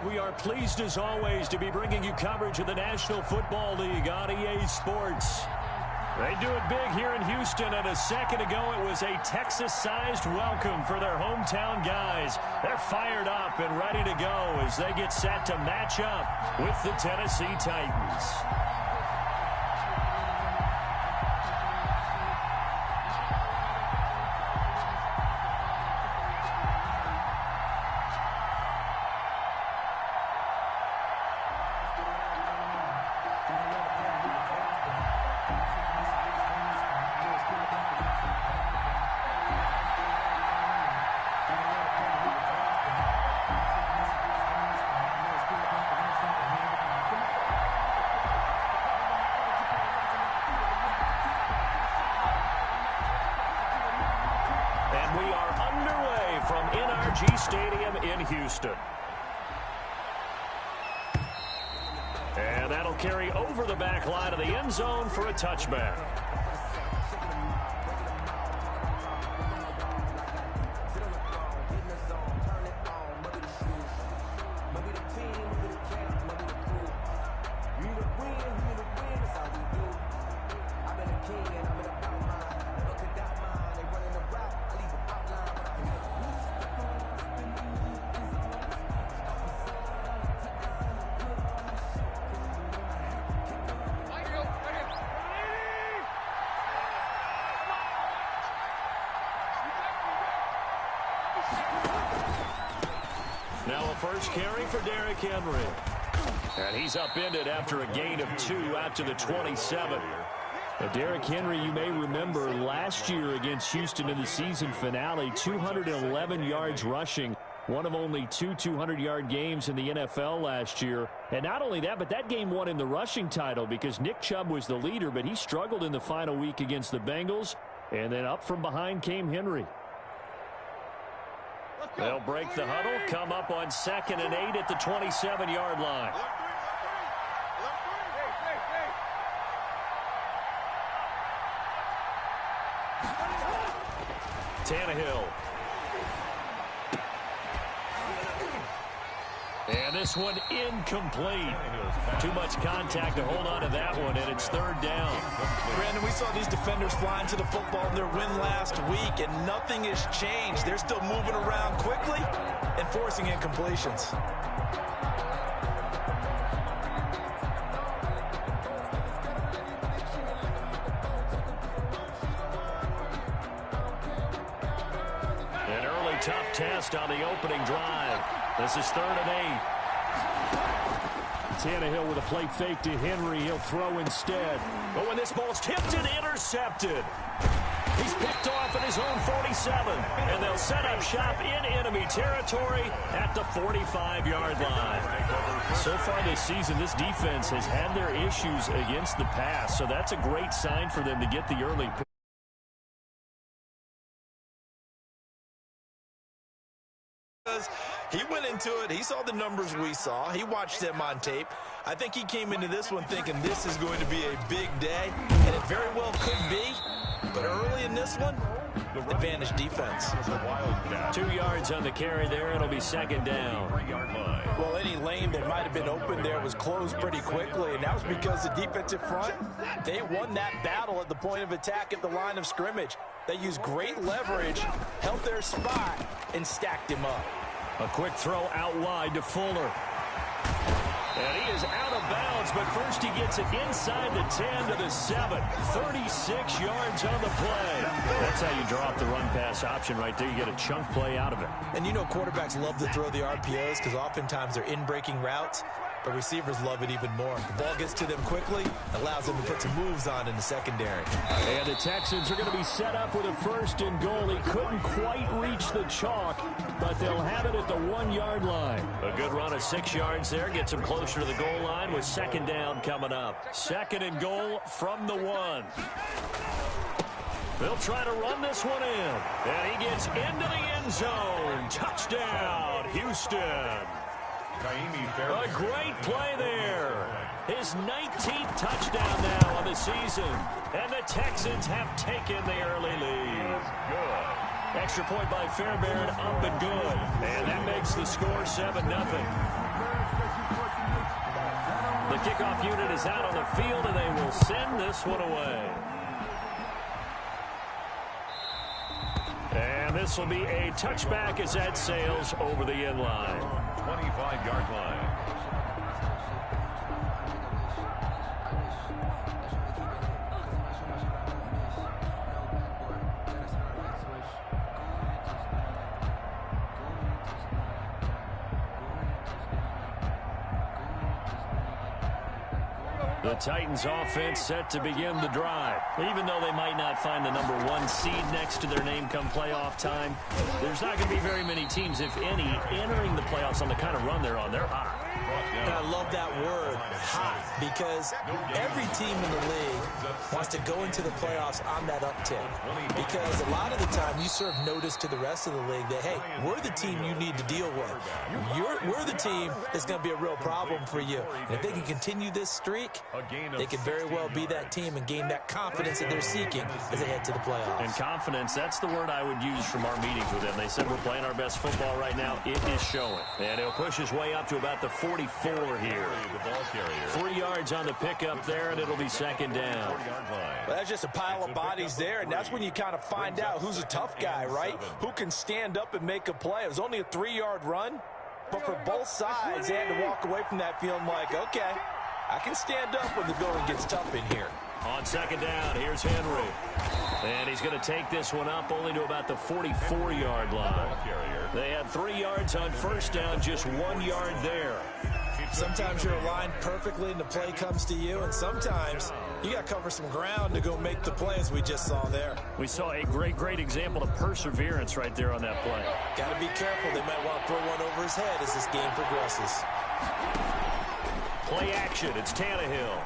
We are pleased as always to be bringing you coverage of the National Football League on EA Sports. They do it big here in Houston, and a second ago it was a Texas-sized welcome for their hometown guys. They're fired up and ready to go as they get set to match up with the Tennessee Titans. Stadium in Houston. And that'll carry over the back line of the end zone for a touchback. Now a first carry for Derrick Henry. And he's upended after a gain of 2 out to the 27. Now, Derrick Henry, you may remember last year against Houston in the season finale, 211 yards rushing. One of only 2 200-yard games in the NFL last year. And not only that, but that game won him the rushing title because Nick Chubb was the leader, but he struggled in the final week against the Bengals. And then up from behind came Henry. They'll break the huddle, come up on 2nd and 8 at the 27-yard line. Tannehill. And this one incomplete. Too much contact to hold on to that one, and it's 3rd down. Brandon, we saw these defenders flying to the football in their win last week, and nothing has changed. They're still moving around quickly and forcing incompletions. An early tough test on the opening drive. This is 3rd and 8. Tannehill with a play fake to Henry. He'll throw instead. But when this ball's tipped and intercepted, he's picked off at his own 47. And they'll set up shop in enemy territory at the 45-yard line. So far this season, this defense has had their issues against the pass. So that's a great sign for them to get the early pick. He went into it. He saw the numbers we saw. He watched them on tape. I think he came into this one thinking this is going to be a big day, and it very well could be. But early in this one, advantage defense. 2 yards on the carry there. It'll be 2nd down. Well, any lane that might have been open there was closed pretty quickly, and that was because the defensive front, they won that battle at the point of attack at the line of scrimmage. They used great leverage, held their spot, and stacked him up. A quick throw out wide to Fuller. And he is out of bounds, but first he gets it inside the 10 to the 7. 36 yards on the play. That's how you draw up the run-pass option right there. You get a chunk play out of it. And you know quarterbacks love to throw the RPOs because oftentimes they're in-breaking routes, but receivers love it even more. The ball gets to them quickly, allows them to put some moves on in the secondary. And the Texans are going to be set up with a 1st and goal. He couldn't quite reach the chalk, but they'll have it at the 1-yard line. A good run of 6 yards there. Gets him closer to the goal line with 2nd down coming up. 2nd and goal from the 1. They'll try to run this one in. And he gets into the end zone. Touchdown, Houston. A great play there. His 19th touchdown now on the season. And the Texans have taken the early lead. Extra point by Fairbairn, up and good. And that makes the score 7-0. The kickoff unit is out on the field, and they will send this one away. And this will be a touchback as that sails over the end line. 25-yard line. The Titans offense set to begin the drive. Even though they might not find the number 1 seed next to their name come playoff time, there's not going to be very many teams, if any, entering the playoffs on the kind of run they're on. They're hot. And I love that word, hot, because every team in the league wants to go into the playoffs on that uptick. Because a lot of the time you serve notice to the rest of the league that, hey, we're the team you need to deal with. We're the team that's going to be a real problem for you. And if they can continue this streak, they could very well be that team and gain that confidence that they're seeking as they head to the playoffs. And confidence, that's the word I would use from our meetings with them. They said we're playing our best football right now. It is showing. And he'll push his way up to about the 44 here. 3 yards on the pickup there, and it'll be second down. Well, that's just a pile of bodies there, and that's when you kind of find out who's a tough guy, right? Who can stand up and make a play. It was only a 3-yard run, but for both sides, they had to walk away from that feeling like, okay, I can stand up when the going gets tough in here. On second down, here's Henry. And he's going to take this one up only to about the 44-yard line. They had 3 yards on first down, just 1 yard there. Sometimes you're aligned perfectly and the play comes to you, and sometimes you got to cover some ground to go make the play, as we just saw there. We saw a great example of perseverance right there on that play. Got to be careful. They might want to throw one over his head as this game progresses. Play action. It's Tannehill.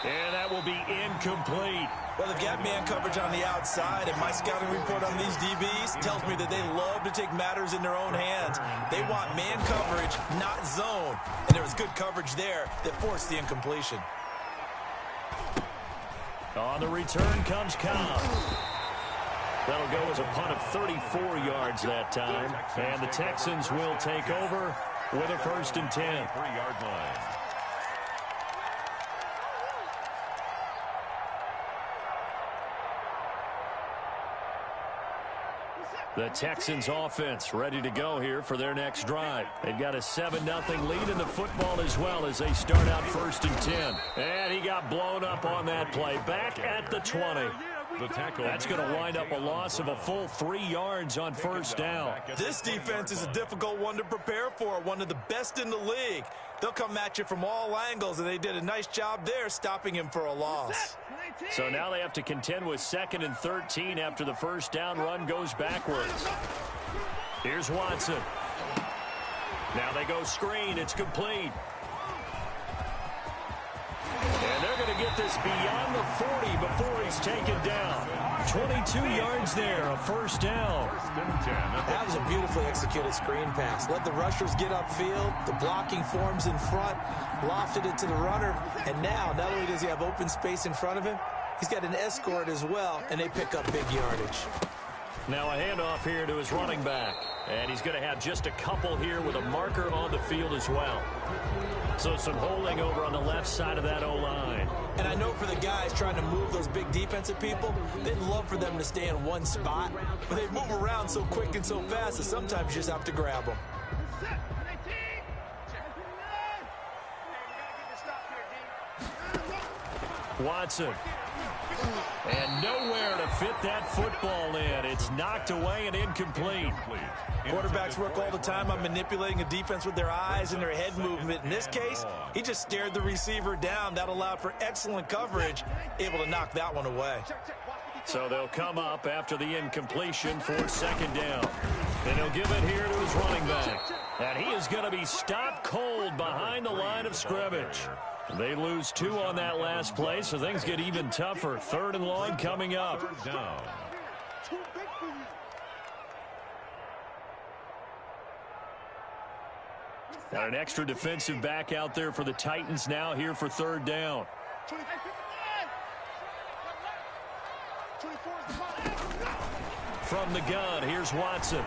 And that will be incomplete. Well, they've got man coverage on the outside, and my scouting report on these DBs tells me that they love to take matters in their own hands. They want man coverage, not zone. And there was good coverage there that forced the incompletion. On the return comes Cobb. That'll go as a punt of 34 yards that time. And the Texans will take over with a 1st and 10. 3-yard line. The Texans offense ready to go here for their next drive. They've got a 7-0 lead in the football as well as they start out 1st and 10. And he got blown up on that play. Back at the 20. That's going to wind up a loss of a full 3 yards on first down. This defense is a difficult one to prepare for, one of the best in the league. They'll come at you from all angles, and they did a nice job there stopping him for a loss. So now they have to contend with 2nd and 13 after the first down run goes backwards. Here's Watson. Now they go screen. It's complete. And they're going to get this beyond the 40 before he's taken down. 22 yards there, a first down. That was a beautifully executed screen pass. Let the rushers get upfield. The blocking forms in front. Lofted it to the runner. And now, not only does he have open space in front of him, he's got an escort as well, and they pick up big yardage. Now a handoff here to his running back. And he's going to have just a couple here with a marker on the field as well. So some holding over on the left side of that O-line. And I know for the guys trying to move those big defensive people, they'd love for them to stay in one spot. But they move around so quick and so fast that sometimes you just have to grab them. Watson. And nowhere to fit that football in. It's knocked away and incomplete. Quarterbacks work all the time on manipulating a defense with their eyes and their head movement. In this case, he just stared the receiver down. That allowed for excellent coverage, able to knock that one away. So they'll come up after the incompletion for 2nd down. And he'll give it here to his running back. And he is going to be stopped cold behind the line of scrimmage. They lose 2 on that last play, so things get even tougher. 3rd and long coming up. Got an extra defensive back out there for the Titans now here for 3rd down. From the gun, here's Watson.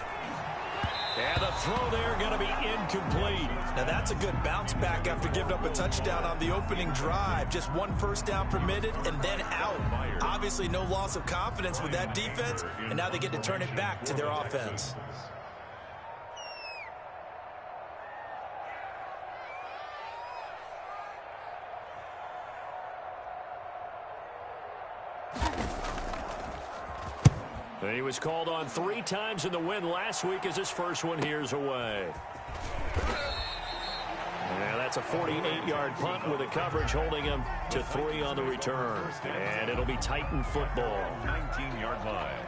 And the throw there going to be incomplete. Now that's a good bounce back after giving up a touchdown on the opening drive. Just one first down permitted and then out. Obviously no loss of confidence with that defense, and now they get to turn it back to their offense. He was called on 3 times in the win last week as his first one here's away. And that's a 48-yard punt with a coverage holding him to 3 on the return. And it'll be Titan football. 19-yard line.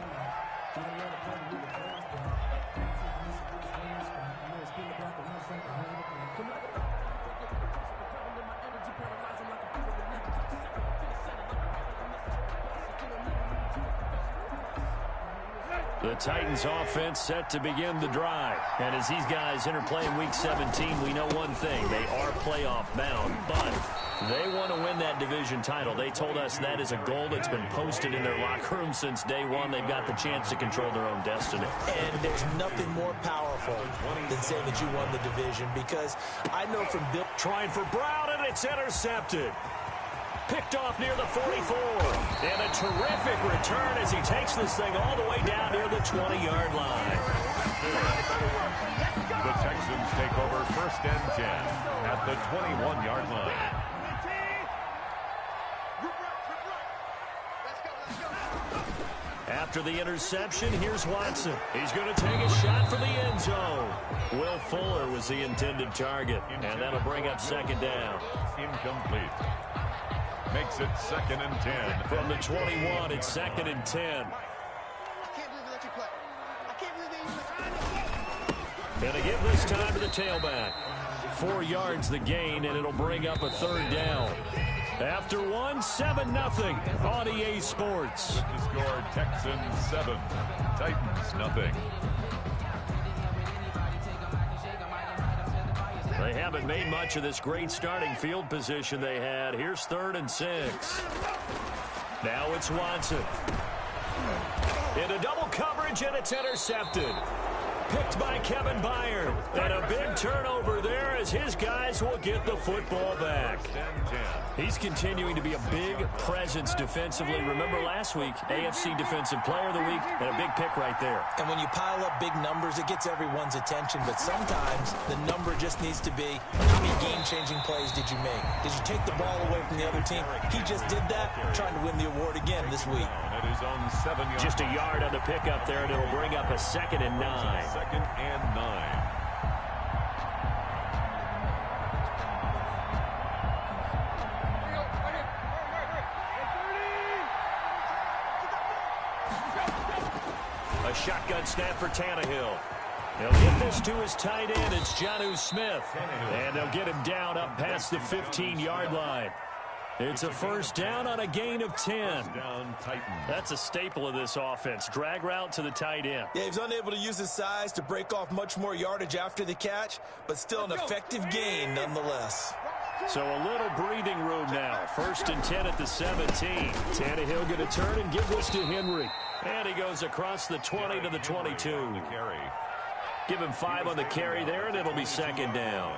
The Titans offense set to begin the drive. And as these guys enter play in Week 17, we know one thing. They are playoff bound, but they want to win that division title. They told us that is a goal that's been posted in their locker room since day one. They've got the chance to control their own destiny. And there's nothing more powerful than saying that you won the division, because I know from Bill. Trying for Brown, and it's intercepted. Picked off near the 44. And a terrific return as he takes this thing all the way down near the 20-yard line. The Texans take over 1st and 10 at the 21-yard line. After the interception, here's Watson. He's going to take a shot for the end zone. Will Fuller was the intended target, and that'll bring up 2nd down. Incomplete. Makes it 2nd and 10. From the 21, it's 2nd and 10. And to give this time to the tailback. 4 yards the gain, and it'll bring up a 3rd down. After 1, 7-0 on EA Sports. With the score, Texans 7, Titans nothing. They haven't made much of this great starting field position they had. Here's 3rd and 6. Now it's Watson. Into double coverage, and it's intercepted. Picked by Kevin Byard. And a big turnover there as his guys will get the football back. He's continuing to be a big presence defensively. Remember last week, AFC Defensive Player of the Week, and a big pick right there. And when you pile up big numbers, it gets everyone's attention. But sometimes the number just needs to be, how many game-changing plays did you make? Did you take the ball away from the other team? He just did that, trying to win the award again this week. It is on 7 yards. Just a yard on the pickup there, and it'll bring up a 2nd and 9. 2nd and 9. A shotgun snap for Tannehill. He'll get this to his tight end. It's Jonnu Smith. And they'll get him down up past the 15-yard line. It's a 1st down on a gain of 10. That's a staple of this offense. Drag route to the tight end. Yeah, he's unable to use his size to break off much more yardage after the catch, but still an effective gain nonetheless. So a little breathing room now. 1st and 10 at the 17. Tannehill going to turn and give this to Henry. And he goes across the 20 to the 22. Give him 5 on the carry there, and it'll be 2nd down.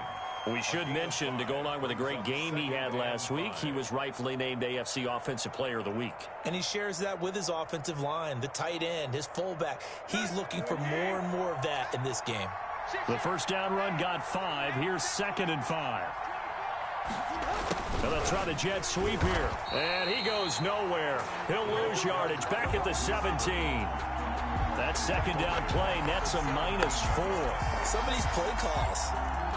We should mention, to go along with a great game he had last week, he was rightfully named AFC Offensive Player of the Week. And he shares that with his offensive line, the tight end, his fullback. He's looking for more and more of that in this game. The 1st down run got 5. Here's 2nd and 5. And they'll try the jet sweep here. And he goes nowhere. He'll lose yardage back at the 17. That 2nd down play nets a -4. Some of these play calls,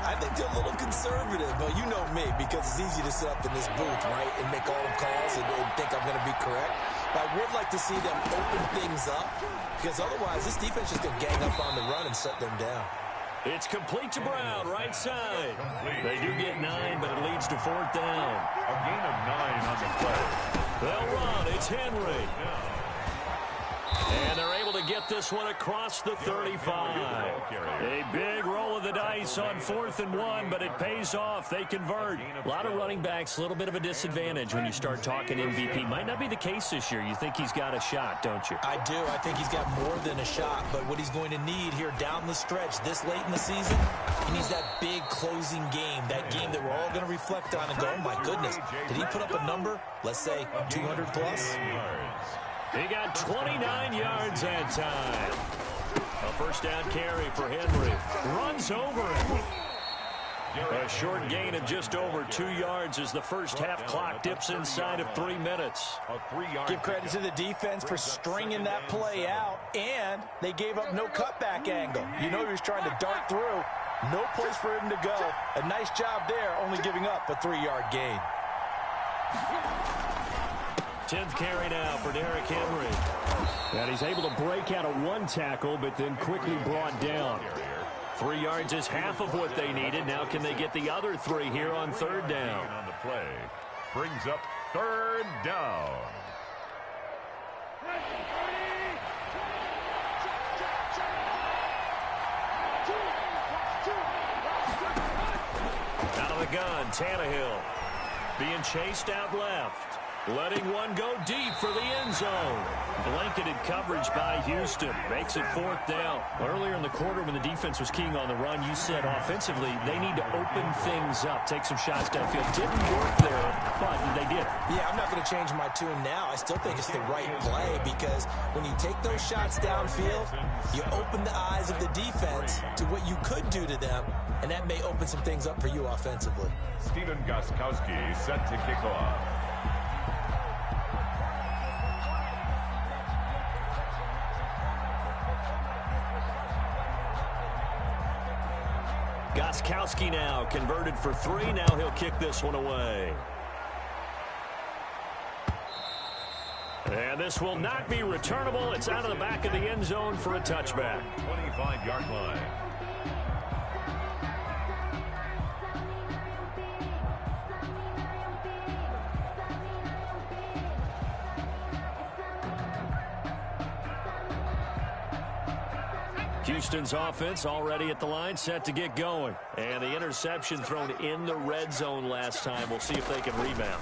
I think they're a little conservative, but you know me, because it's easy to sit up in this booth, right, and make all the calls and think I'm going to be correct. But I would like to see them open things up, because otherwise this defense is going to gang up on the run and shut them down. It's complete to Brown, right side. They do get 9, but it leads to 4th down. A gain of 9 on the play. They'll run. It's Henry. And they're able to get this one across the 35. A big roll of the dice apiece on 4th and 1, but it pays off. They convert. A lot of running backs, a little bit of a disadvantage when you start talking MVP. Might not be the case this year. You think he's got a shot, don't you? I do. I think he's got more than a shot, but what he's going to need here down the stretch this late in the season, he needs that big closing game, that game that we're all going to reflect on and go, oh, my goodness, did he put up a number, let's say, 200 plus? He got 29 yards that time. A first down carry for Henry. Runs over it. A short gain of just over 2 yards as the first half clock dips inside of 3 minutes. Give credit to the defense for stringing that play out, and they gave up no cutback angle. You know he was trying to dart through. No place for him to go. A nice job there, only giving up a 3-yard gain. 10th carry now for Derrick Henry. And he's able to break out of 1 tackle, but then quickly brought down. 3 yards is half of what they needed. Now can they get the other 3 here on 3rd down? On the play brings up 3rd down. Out of the gun, Tannehill being chased out left. Letting one go deep for the end zone. Blanketed coverage by Houston. Makes it 4th down. Earlier in the quarter when the defense was keying on the run, you said offensively they need to open things up, take some shots downfield. Didn't work there, but they did. Yeah, I'm not going to change my tune now. I still think it's the right play because when you take those shots downfield, you open the eyes of the defense to what you could do to them, and that may open some things up for you offensively. Stephen Gostkowski set to kick off. Gostkowski now converted for 3. Now he'll kick this one away. And this will not be returnable. It's out of the back of the end zone for a touchback. 25-yard line. Houston's offense already at the line, set to get going. And the interception thrown in the red zone last time. We'll see if they can rebound.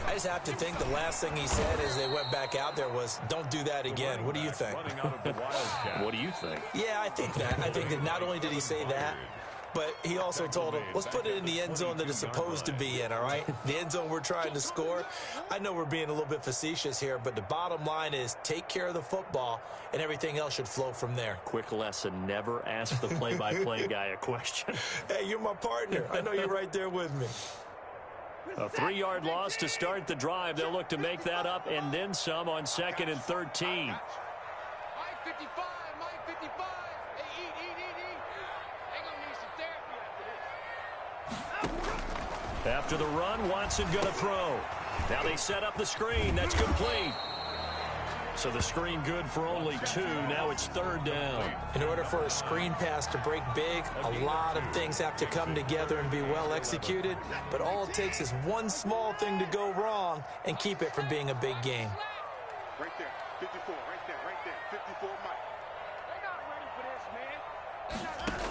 I just have to think the last thing he said as they went back out there was, don't do that again. What do you think? What do you think? Yeah, I think that. I think that not only did he say that, but he also told him, let's put it in the end zone that it's supposed to be in, all right? The end zone we're trying to score. I know we're being a little bit facetious here, but the bottom line is take care of the football, and everything else should flow from there. Quick lesson, never ask the play-by-play guy a question. Hey, you're my partner. I know you're right there with me. A 3-yard loss to start the drive. They'll look to make that up and then some on 2nd and 13. After the run, Watson going to throw. Now they set up the screen. That's complete. So the screen good for only 2. Now it's 3rd down. In order for a screen pass to break big, a lot of things have to come together and be well executed. But all it takes is one small thing to go wrong and keep it from being a big game. Right there, 54, right there, 54, Mike. They're not ready for this, man.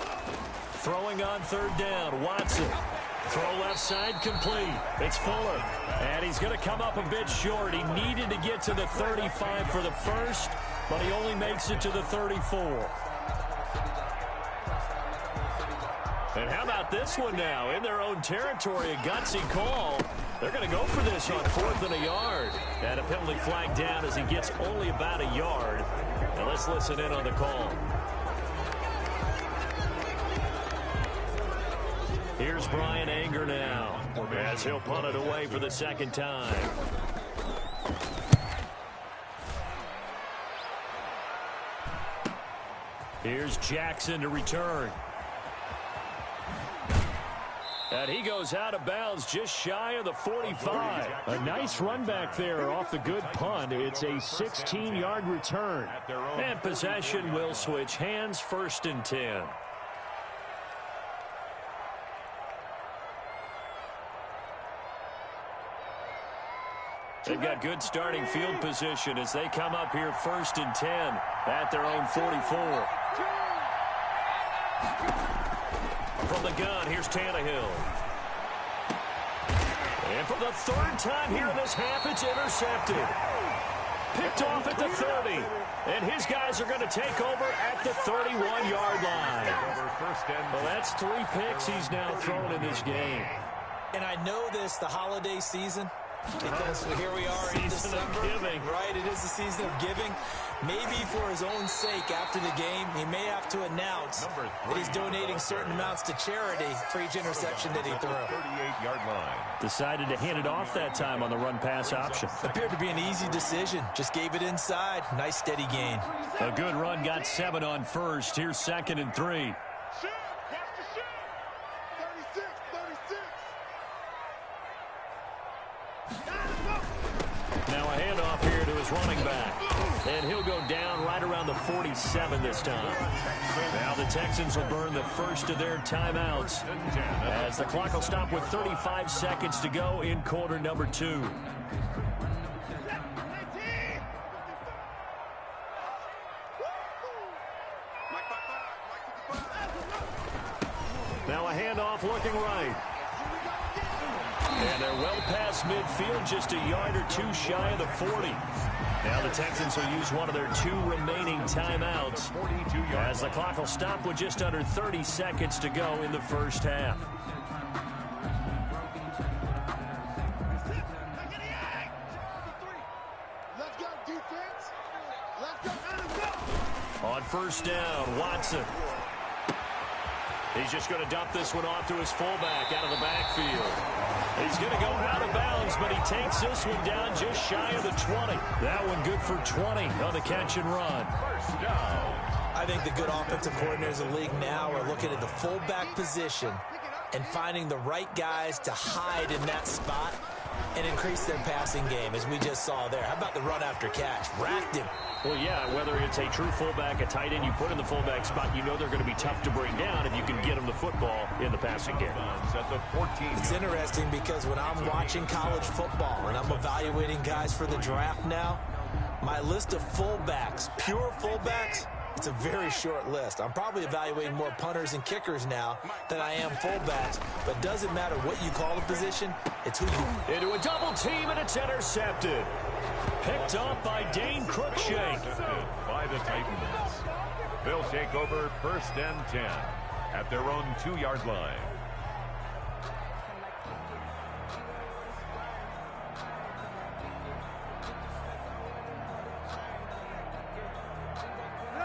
Throwing on 3rd down, Watson. Throw left side complete. It's Fuller. And he's going to come up a bit short. He needed to get to the 35 for the first, but he only makes it to the 34. And how about this one now? In their own territory, a gutsy call. They're going to go for this on 4th and a yard. And a penalty flag down as he gets only about a yard. Now let's listen in on the call. Here's Brian Anger now as he'll punt it away for the 2nd time. Here's Jackson to return. And he goes out of bounds just shy of the 45. A nice run back there off the good punt. It's a 16-yard return. And possession will switch hands, 1st and 10. They've got good starting field position as they come up here 1st and 10 at their own 44. the gun, here's Tannehill. And for the third time here in this half, it's intercepted. Picked off at the 30. And his guys are going to take over at the 31-yard line. Well, that's 3 picks he's now thrown in this game. And I know this, the holiday season, because here we are in December. Right, it is the season of giving. Maybe for his own sake, after the game, he may have to announce that he's donating certain amounts to charity for each interception that he threw. 38-yard line. Decided to hand it off that time on the run-pass option. Appeared to be an easy decision. Just gave it inside. Nice, steady gain. A good run, got 7 on first. Here's 2nd and 3. Now a handoff here to his running back. And he'll go down right around the 47 this time. Now the Texans will burn the first of their timeouts as the clock will stop with 35 seconds to go in quarter number 2. Now a handoff looking right. And they're well past midfield, just a yard or 2 shy of the 40. Now the Texans will use one of their 2 remaining timeouts as the clock will stop with just under 30 seconds to go in the first half. On first down, Watson. He's just going to dump this one off to his fullback out of the backfield. He's going to go out of bounds, but he takes this one down just shy of the 20. That one good for 20 on the catch and run. First down. I think the good offensive coordinators in the league now are looking at the fullback position and finding the right guys to hide in that spot and increase their passing game, as we just saw there. How about the run after catch? Racked him. Well, yeah, whether it's a true fullback, a tight end you put in the fullback spot, you know they're going to be tough to bring down if you can get them the football in the passing game. At the 14. It's interesting because when I'm watching college football and I'm evaluating guys for the draft now, my list of fullbacks, pure fullbacks, it's a very short list. I'm probably evaluating more punters and kickers now than I am fullbacks, but it doesn't matter what you call the position, it's who you... Into a double team, and it's intercepted. Picked off by Dane Cruikshank. By the Titans. They'll take over 1st and 10 at their own 2-yard line.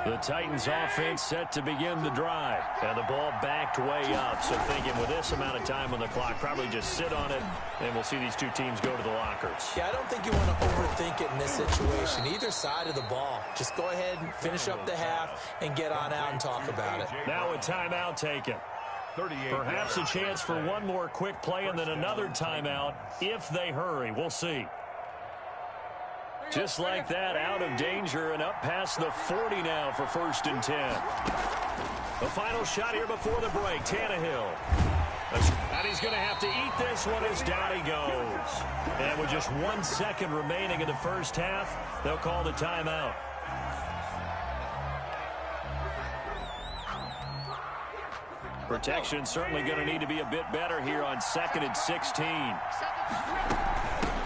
The Titans offense set to begin the drive. And the ball backed way up. So thinking with this amount of time on the clock, probably just sit on it, and we'll see these 2 teams go to the lockers. Yeah, I don't think you want to overthink it in this situation. Either side of the ball. Just go ahead and finish up the half and get on out and talk about it. Now a timeout taken. Perhaps a chance for one more quick play and then another timeout if they hurry. We'll see. Just like that, out of danger and up past the 40 now for 1st and 10. The final shot here before the break, Tannehill. And he's going to have to eat this one as down he goes. And with just 1 second remaining in the first half, they'll call the timeout. Protection certainly going to need to be a bit better here on 2nd and 16.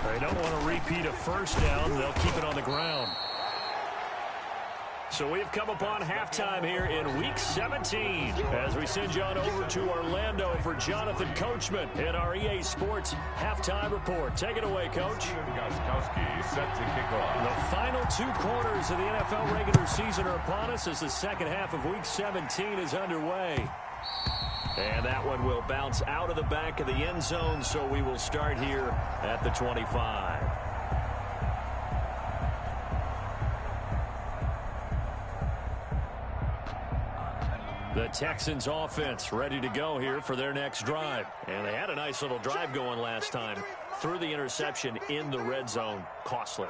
They don't want to repeat a first down. They'll keep it on the ground. So we've come upon halftime here in Week 17 as we send you on over to Orlando for Jonathan Coachman in our EA Sports Halftime Report. Take it away, Coach. Gostkowski set to kick off. The final 2 quarters of the NFL regular season are upon us as the second half of Week 17 is underway. And that one will bounce out of the back of the end zone, so we will start here at the 25. The Texans offense ready to go here for their next drive. And they had a nice little drive going last time. Threw the interception in the red zone. Costly.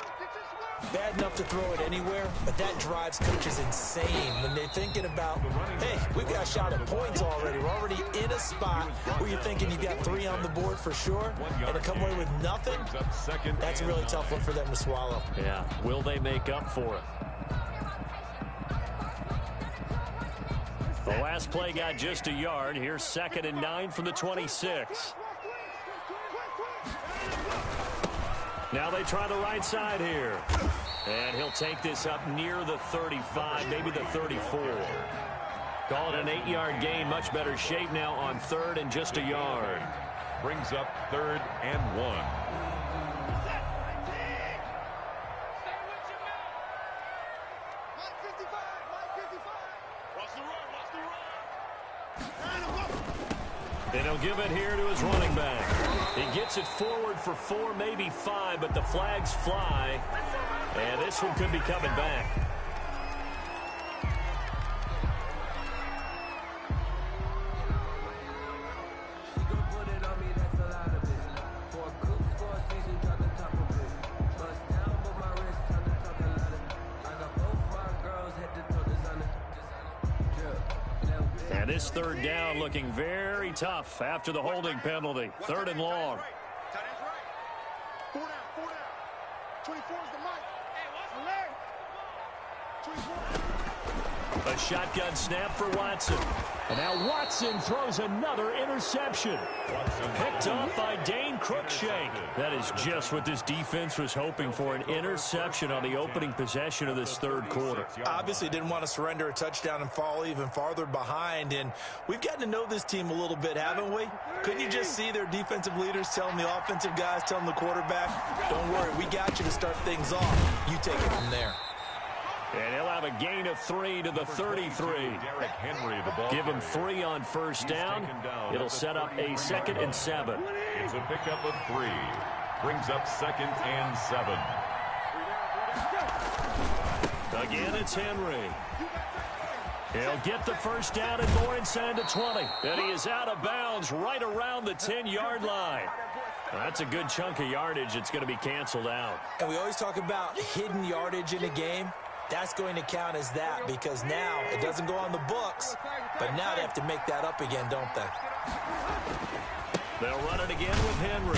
Bad enough to throw it anywhere, but that drives coaches insane when they're thinking about, hey, we've got a shot at points already. We're already in a spot where you're thinking you've got 3 on the board for sure, and to come away with nothing, that's a really tough one for them to swallow. Yeah, will they make up for it? The last play got just a yard. Here's 2nd and 9 from the 26. Now they try the right side here. And he'll take this up near the 35, maybe the 34. Call it an 8-yard gain. Much better shape now on 3rd and just a yard. Brings up 3rd and 1. And he'll give it here to his running back. He gets it forward for 4, maybe 5, but the flags fly. And this one could be coming back. And this 3rd down looking very tough after the holding penalty. 3rd and long. Tight end's right. 4 down, 4 down. 24 is the mic. Hey, 24. A shotgun snap for Watson. And now Watson throws another interception. Picked up by Dane Cruikshank. That is just what this defense was hoping for, an interception on the opening possession of this 3rd quarter. Obviously didn't want to surrender a touchdown and fall even farther behind. And we've gotten to know this team a little bit, haven't we? Couldn't you just see their defensive leaders telling the offensive guys, telling the quarterback, don't worry, we got you to start things off. You take it from there. And he'll have a gain of 3 to the 33. Give him 3 on 1st down. It'll set up a 2nd and 7. It's a pickup of 3. Brings up 2nd and 7. Again, it's Henry. He'll get the 1st down and more inside the 20. And he is out of bounds right around the 10-yard line. That's a good chunk of yardage. It's going to be canceled out. And we always talk about hidden yardage in a game. That's going to count as that because now it doesn't go on the books, but now they have to make that up again, don't they? They'll run it again with Henry.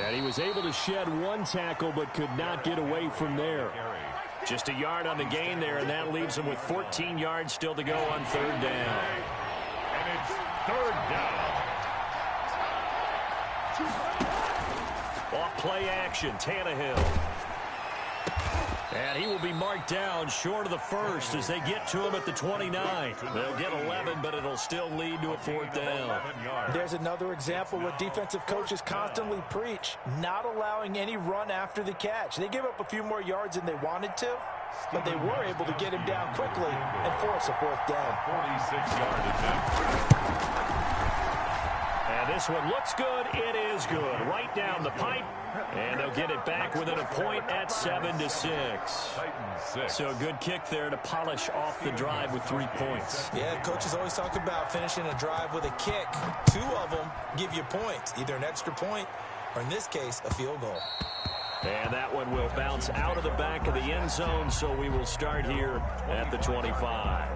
And he was able to shed 1 tackle but could not get away from there. Just a yard on the gain there, and that leaves him with 14 yards still to go on 3rd down. And it's 3rd down. Off play action, Tannehill. And he will be marked down short of the 1st as they get to him at the 29. They'll get 11, but it'll still lead to a 4th down. There's another example what defensive coaches constantly preach, not allowing any run after the catch. They give up a few more yards than they wanted to, but they were able to get him down quickly and force a 4th down. 46-yard attempt. And this one looks good. It is good. Right down the pipe. And they'll get it back within a point at 7-6. So a good kick there to polish off the drive with 3 points. Yeah, coaches always talk about finishing a drive with a kick. 2 of them give you points, either an extra point or, in this case, a field goal. And that one will bounce out of the back of the end zone, so we will start here at the 25.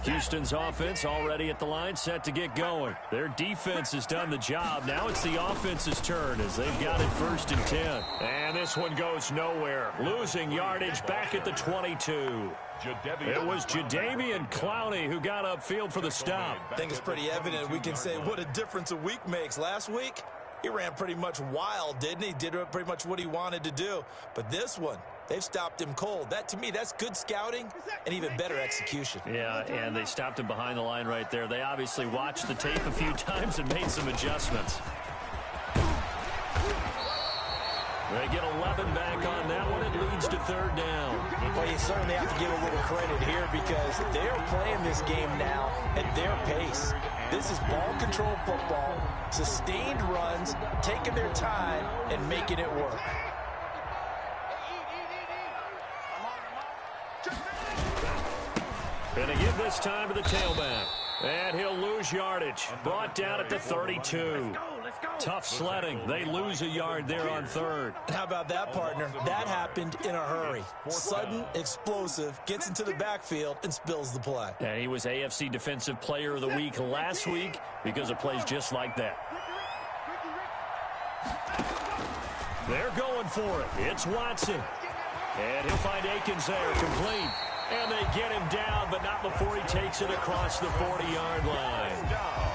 Houston's offense already at the line, set to get going. Their defense has done the job. Now it's the offense's turn as they've got it 1st and 10. And this one goes nowhere. Losing yardage back at the 22. It was Jadeveon Clowney who got upfield for the stop. I think it's pretty evident we can say what a difference a week makes. Last week, he ran pretty much wild, didn't he? Did pretty much what he wanted to do. But this one, they've stopped him cold. That, to me, that's good scouting and even better execution. Yeah, and they stopped him behind the line right there. They obviously watched the tape a few times and made some adjustments. They get 11 back on that one. It leads to 3rd down. Well, you certainly have to give a little credit here because they're playing this game now at their pace. This is ball control football, sustained runs, taking their time, and making it work. And they give this time to the tailback. And he'll lose yardage. Brought down at the 32. Tough sledding. They lose a yard there on 3rd. How about that, partner? That happened in a hurry. Sudden, explosive, gets into the backfield, and spills the play. And he was AFC Defensive Player of the Week last week because of plays just like that. They're going for it. It's Watson. And he'll find Akins there, complete. And they get him down, but not before he takes it across the 40-yard line.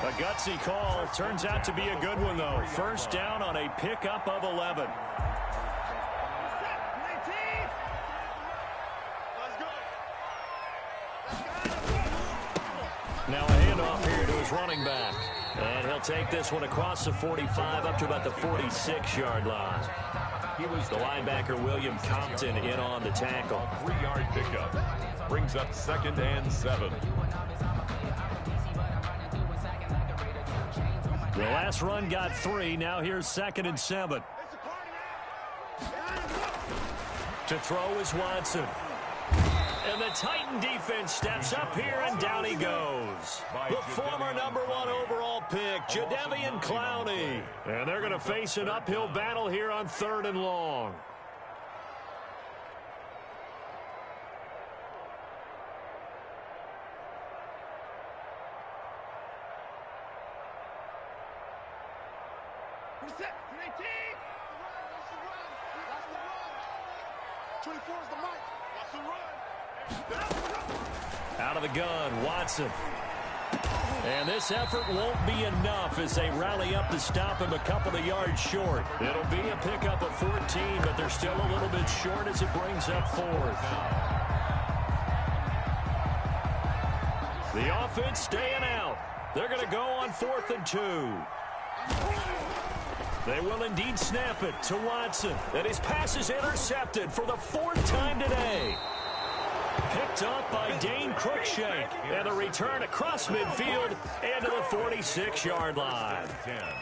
A gutsy call. Turns out to be a good one, though. First down on a pickup of 11. Now a handoff here to his running back. And he'll take this one across the 45 up to about the 46-yard line. He was the linebacker, William Compton, in on the tackle. 3-yard pickup. Brings up 2nd and 7. The last run got 3. Now here's 2nd and 7. To throw is Watson. And the Titan defense steps up here, and down he goes. The former #1 overall pick, Jadeveon Clowney. And they're going to face an uphill battle here on 3rd and long. Reset. 18. 24 is the mic. That's the run. Out of the gun, Watson. And this effort won't be enough as they rally up to stop him a couple of yards short. It'll be a pickup of 14, but they're still a little bit short as it brings up 4th. The offense staying out. They're going to go on 4th and 2. They will indeed snap it to Watson. And his pass is intercepted for the 4th time today. Picked up by Dane Cruikshank. And a return across midfield and to the 46-yard line.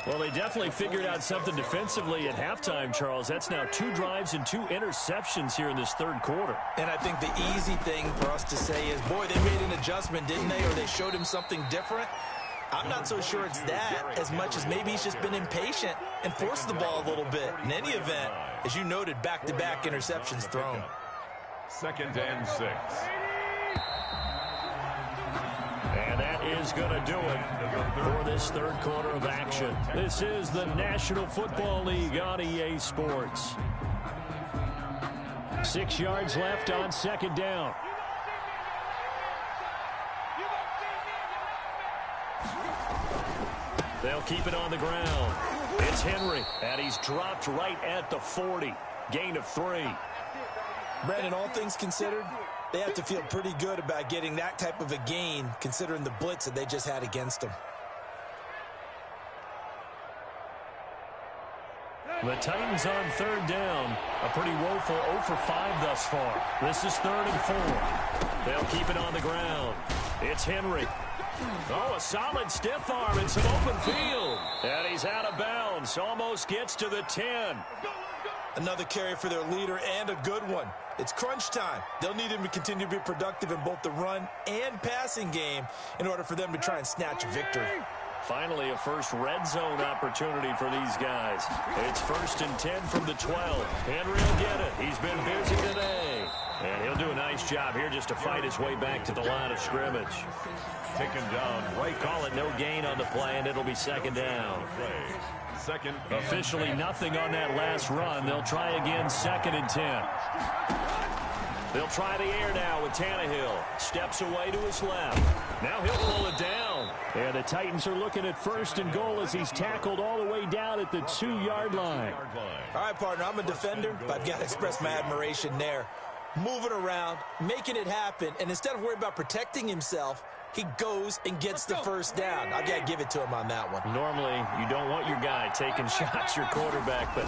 Well, they definitely figured out something defensively at halftime, Charles. That's now 2 drives and 2 interceptions here in this 3rd quarter. And I think the easy thing for us to say is, boy, they made an adjustment, didn't they? Or they showed him something different. I'm not so sure it's that as much as maybe he's just been impatient and forced the ball a little bit. In any event, as you noted, back-to-back interceptions thrown. 2nd and 6. And that is going to do it for this 3rd quarter of action. This is the National Football League on EA Sports. 6 yards left on 2nd down. They'll keep it on the ground. It's Henry, and he's dropped right at the 40. Gain of 3. Brandon, all things considered, they have to feel pretty good about getting that type of a gain, considering the blitz that they just had against them. The Titans on 3rd down. A pretty woeful 0 for 5 thus far. This is 3rd and 4. They'll keep it on the ground. It's Henry. Oh, a solid stiff arm and some open field. And he's out of bounds. Almost gets to the 10. Another carry for their leader, and a good one. It's crunch time. They'll need him to continue to be productive in both the run and passing game in order for them to try and snatch a victory. Finally, a first red zone opportunity for these guys. It's 1st and 10 from the 12. Henry will get it. He's been busy today. And he'll do a nice job here just to fight his way back to the line of scrimmage. Taken down right. Call it no gain on the play, and it'll be 2nd down. Second. Officially nothing on that last run. They'll try again 2nd and 10. They'll try the air now with Tannehill. Steps away to his left. Now he'll pull it down. And the Titans are looking at 1st and goal as he's tackled all the way down at the 2-yard line. All right, partner, I'm a defender, but I've got to express my admiration there. Moving around, making it happen, and instead of worrying about protecting himself, he goes and gets the 1st down. I've got to give it to him on that one. Normally, you don't want your guy taking shots, your quarterback, but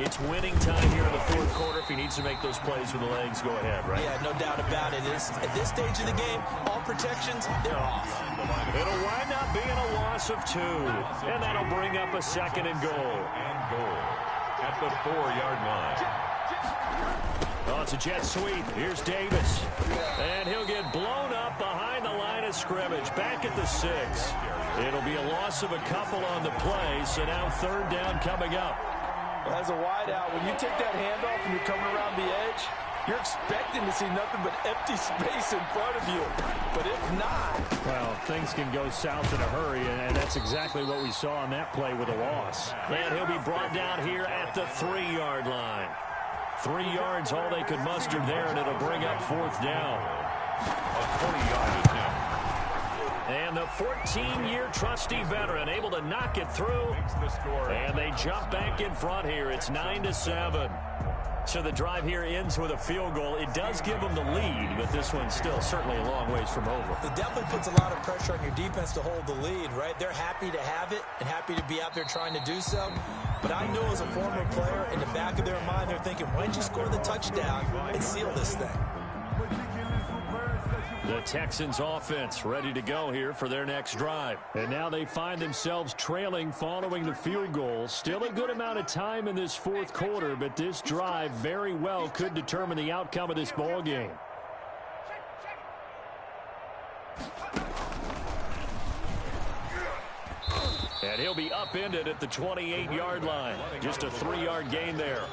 it's winning time here in the 4th quarter. If he needs to make those plays with the legs, go ahead, right? Yeah, no doubt about it. At this stage of the game, all protections, they're off. It'll wind up being a loss of 2, and that'll bring up a 2nd and goal. At the 4-yard line. Oh, it's a jet sweep. Here's Davis. And he'll get blown up behind the line of scrimmage. Back at the 6. It'll be a loss of a couple on the play, so now 3rd down coming up. Well, as a wideout, when you take that handoff and you're coming around the edge, you're expecting to see nothing but empty space in front of you. But if not... Well, things can go south in a hurry, and that's exactly what we saw on that play with a loss. And he'll be brought down here at the 3-yard line. 3 yards, all they could muster there, and it'll bring up 4th down. A 20-yard attempt. And the 14-year trusty veteran able to knock it through. And they jump back in front here. It's 9-7. So the drive here ends with a field goal. It does give them the lead, but this one's still certainly a long ways from over. It definitely puts a lot of pressure on your defense to hold the lead, right? They're happy to have it and happy to be out there trying to do so. But I know as a former player, in the back of their mind, they're thinking, why'd you score the touchdown and seal this thing? The Texans offense ready to go here for their next drive. And now they find themselves trailing following the field goal. Still a good amount of time in this 4th quarter, but this drive very well could determine the outcome of this ball game. And he'll be upended at the 28-yard line. Just a 3-yard gain there.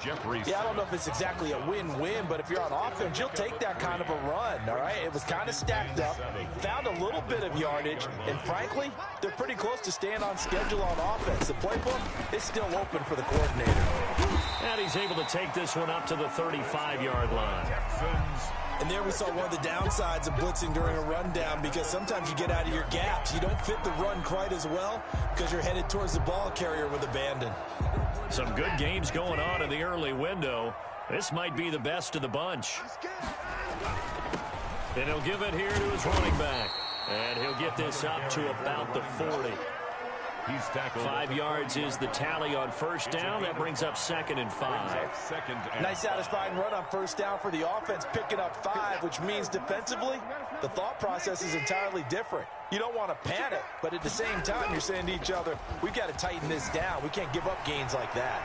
Yeah, I don't know if it's exactly a win-win, but if you're on offense, you'll take that kind of a run, all right? It was kind of stacked up, found a little bit of yardage, and frankly, they're pretty close to staying on schedule on offense. The playbook is still open for the coordinator. And he's able to take this one up to the 35-yard line. And there we saw one of the downsides of blitzing during a rundown, because sometimes you get out of your gaps. You don't fit the run quite as well because you're headed towards the ball carrier with abandon. Some good games going on in the early window. This might be the best of the bunch. And he'll give it here to his running back. And he'll get this up to about the 40. He's tackled. 5 yards is the tally on first down. That brings up 2nd and 5. Nice satisfying run on first down for the offense, picking up 5, which means defensively, the thought process is entirely different. You don't want to panic, but at the same time, you're saying to each other, we've got to tighten this down. We can't give up gains like that.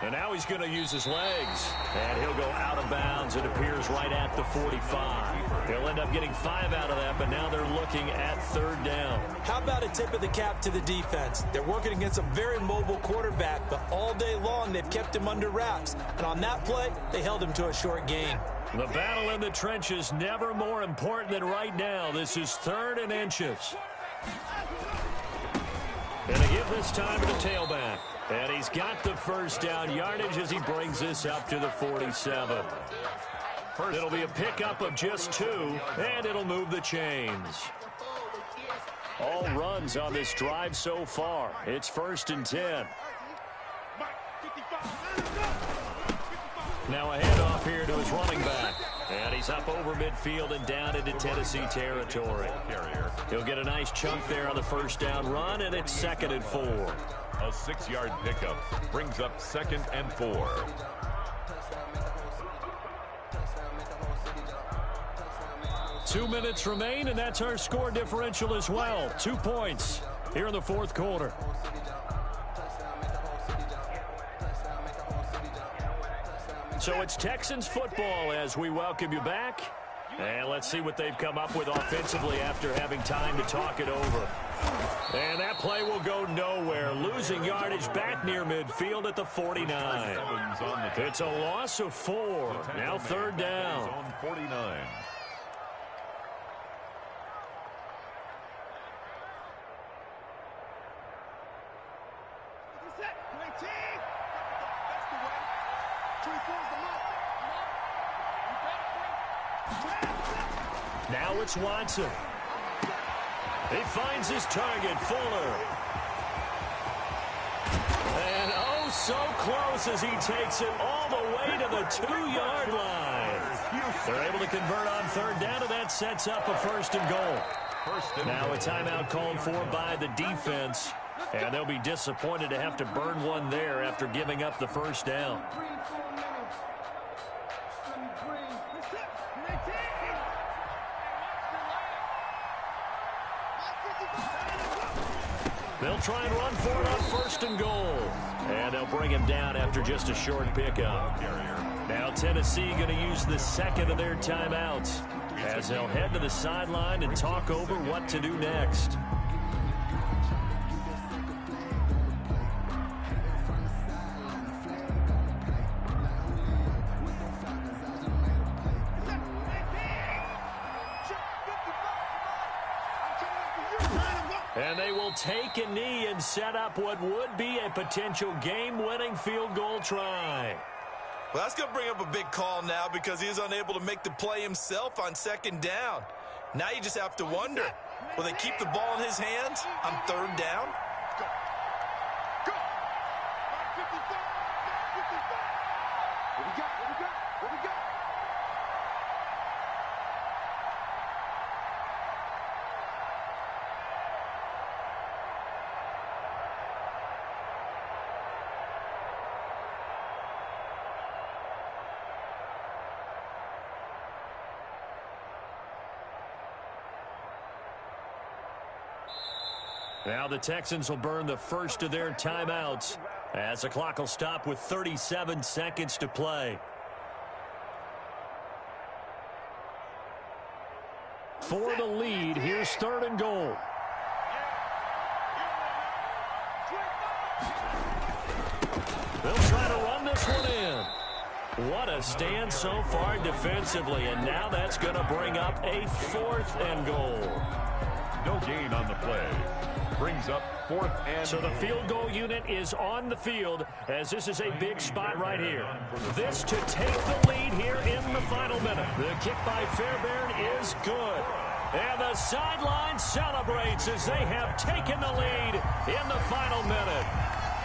And now he's going to use his legs. And he'll go out of bounds. It appears right at the 45. He'll end up getting 5 out of that, but now they're looking at 3rd down. How about a tip of the cap to the defense? They're working against a very mobile quarterback, but all day long they've kept him under wraps. And on that play, they held him to a short gain. The battle in the trenches never more important than right now. This is 3rd and inches. And they give this time to the tailback. And he's got the first down yardage as he brings this up to the 47. It'll be a pickup of just 2, and it'll move the chains. All runs on this drive so far. It's 1st and 10. Now a handoff here to his running back. And he's up over midfield and down into Tennessee territory. He'll get a nice chunk there on the first down run, and it's 2nd and 4. A 6-yard pickup brings up 2nd and 4. Two minutes remain, and that's our score differential as well. 2 points here in the 4th quarter. So it's Texans football as we welcome you back. And let's see what they've come up with offensively after having time to talk it over. And that play will go nowhere. Losing yardage back near midfield at the 49. It's a loss of 4. Now 3rd down. 49. Now it's Watson. He finds his target, Fuller. And oh, so close as he takes it all the way to the 2-yard line. They're able to convert on 3rd down, and that sets up a 1st and goal. Now a timeout called for by the defense, and they'll be disappointed to have to burn one there after giving up the first down. They'll try and run for it on 1st and goal. And they'll bring him down after just a short pickup. Now Tennessee going to use the 2nd of their timeouts as they'll head to the sideline and talk over what to do next. And they will take a knee and set up what would be a potential game-winning field goal try. Well, that's going to bring up a big call now because he was unable to make the play himself on second down. Now you just have to wonder, will they keep the ball in his hands on third down? Go. Go. 555. 555. What we got? What we got? What we got? Now the Texans will burn the first of their timeouts as the clock will stop with 37 seconds to play. For the lead, here's third and goal. They'll try to run this one in. What a stand so far defensively, and now that's going to bring up a fourth and goal. No gain on the play. Brings up fourth and so the field goal unit is on the field as this is a big spot right here. This to take the lead here in the final minute. The kick by Fairbairn is good. And the sideline celebrates as they have taken the lead in the final minute.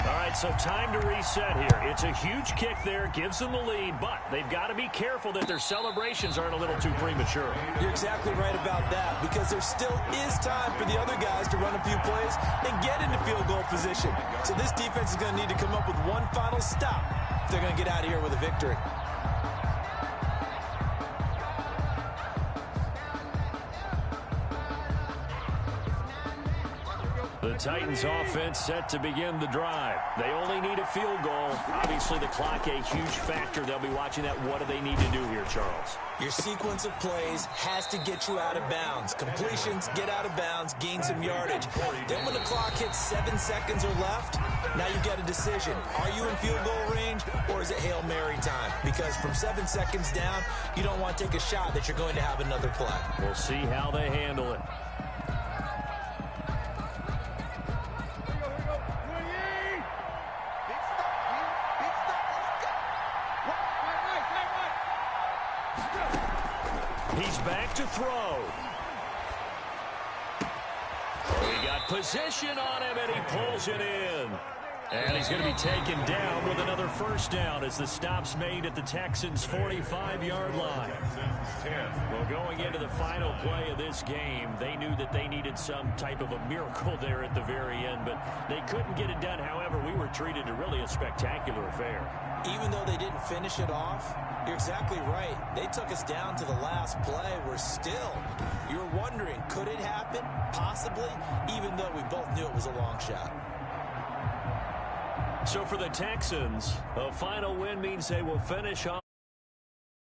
All right, so time to reset here. It's a huge kick there, gives them the lead, but they've got to be careful that their celebrations aren't a little too premature. You're exactly right about that because there still is time for the other guys to run a few plays and get into field goal position. So this defense is going to need to come up with one final stop if they're going to get out of here with a victory. The Titans offense set to begin the drive. They only need a field goal. Obviously, the clock a huge factor. They'll be watching that. What do they need to do here, Charles? Your sequence of plays has to get you out of bounds. Completions, get out of bounds, gain some yardage. Then when the clock hits 7 seconds or left, now you get a decision. Are you in field goal range or is it Hail Mary time? Because from 7 seconds down, you don't want to take a shot that you're going to have another play. We'll see how they handle it. He's back to throw. He got position on him, and he pulls it in. And he's going to be taken down with another first down as the stop's made at the Texans' 45-yard line. Well, going into the final play of this game, they knew that they needed some type of a miracle there at the very end, but they couldn't get it done. However, we were treated to really a spectacular affair. Even though they didn't finish it off, you're exactly right. They took us down to the last play. You're wondering, could it happen? Possibly, even though we both knew it was a long shot. So for the Texans, a final win means they will finish off.